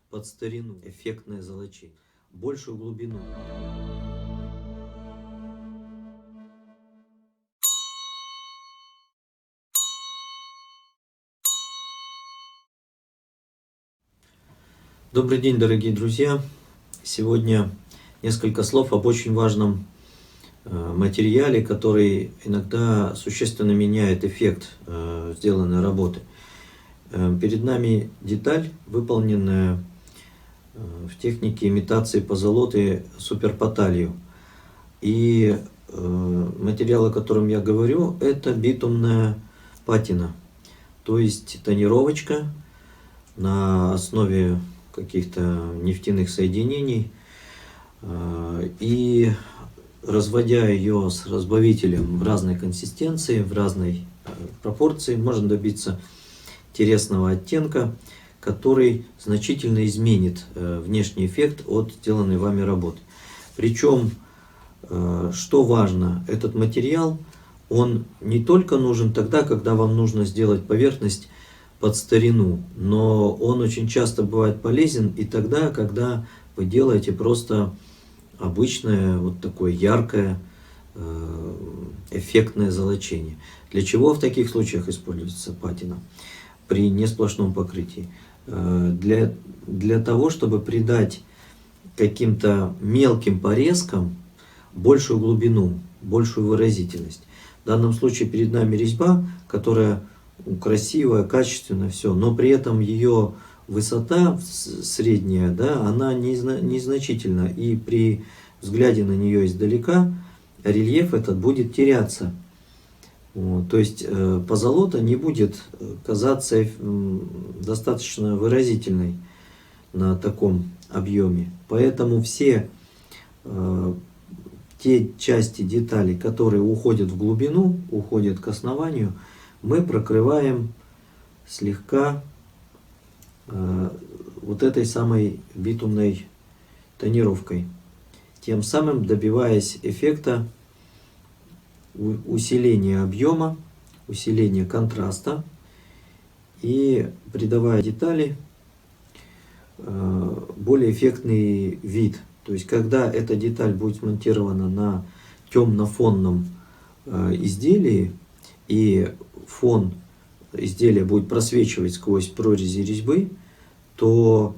под старину, эффектное золочение, большую глубину. Добрый день, дорогие друзья! Сегодня несколько слов об очень важном материале, который иногда существенно меняет эффект сделанной работы. Перед нами деталь, выполненная в технике имитации позолоты суперпоталью. И материал, о котором я говорю, это битумная патина, то есть тонировочка на основе каких-то нефтяных соединений, и разводя ее с разбавителем в разной консистенции, в разной пропорции, можно добиться интересного оттенка, который значительно изменит внешний эффект от сделанной вами работы. Причем, что важно, этот материал, он не только нужен тогда, когда вам нужно сделать поверхность под старину, но он очень часто бывает полезен и тогда, когда вы делаете просто обычное, вот такое яркое, эффектное золочение. Для чего в таких случаях используется патина при несплошном покрытии? Для того, чтобы придать каким-то мелким порезкам большую глубину, большую выразительность. В данном случае перед нами резьба, которая красивая, качественная, все, но при этом ее высота средняя, да, она незначительна, и при взгляде на нее издалека рельеф этот будет теряться. Вот, то есть позолота не будет казаться достаточно выразительной на таком объеме. Поэтому все те части деталей, которые уходят в глубину, уходят к основанию, мы прокрываем слегка вот этой самой битумной тонировкой, тем самым добиваясь эффекта усиления объема, усиления контраста и придавая детали более эффектный вид. То есть, когда эта деталь будет смонтирована на темнофонном изделии, и фон изделия будет просвечивать сквозь прорези резьбы, то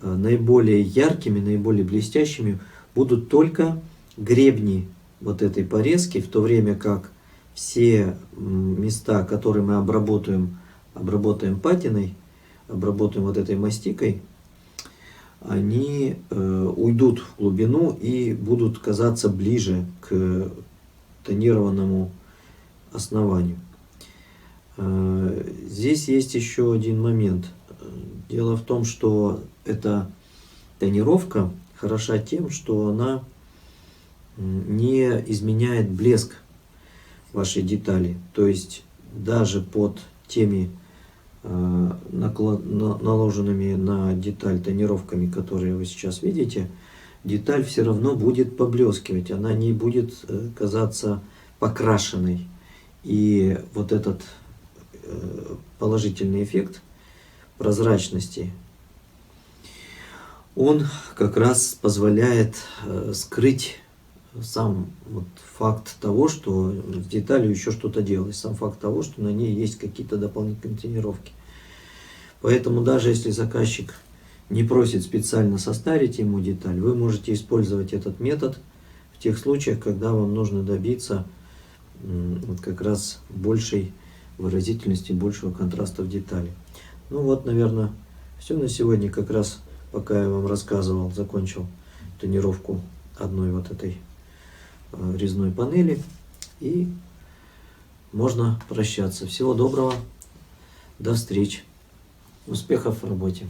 наиболее яркими, наиболее блестящими будут только гребни вот этой порезки, в то время как все места, которые мы обработаем патиной, обработаем вот этой мастикой, они уйдут в глубину и будут казаться ближе к тонированному основанию. Здесь есть еще один момент. Дело в том, что эта тонировка хороша тем, что она не изменяет блеск вашей детали. То есть даже под теми наложенными на деталь тонировками, которые вы сейчас видите, деталь все равно будет поблескивать, она не будет казаться покрашенной. И вот этот положительный эффект прозрачности, он как раз позволяет скрыть сам вот факт того, что с деталью еще что-то делалось, сам факт того, что на ней есть какие-то дополнительные тонировки. Поэтому даже если заказчик не просит специально состарить ему деталь, вы можете использовать этот метод в тех случаях, когда вам нужно добиться вот как раз большей выразительности, большего контраста в детали. Ну вот, наверное, все на сегодня. Как раз пока я вам рассказывал, закончил тонировку одной вот этой резной панели, и можно прощаться. Всего доброго, до встречи, успехов в работе.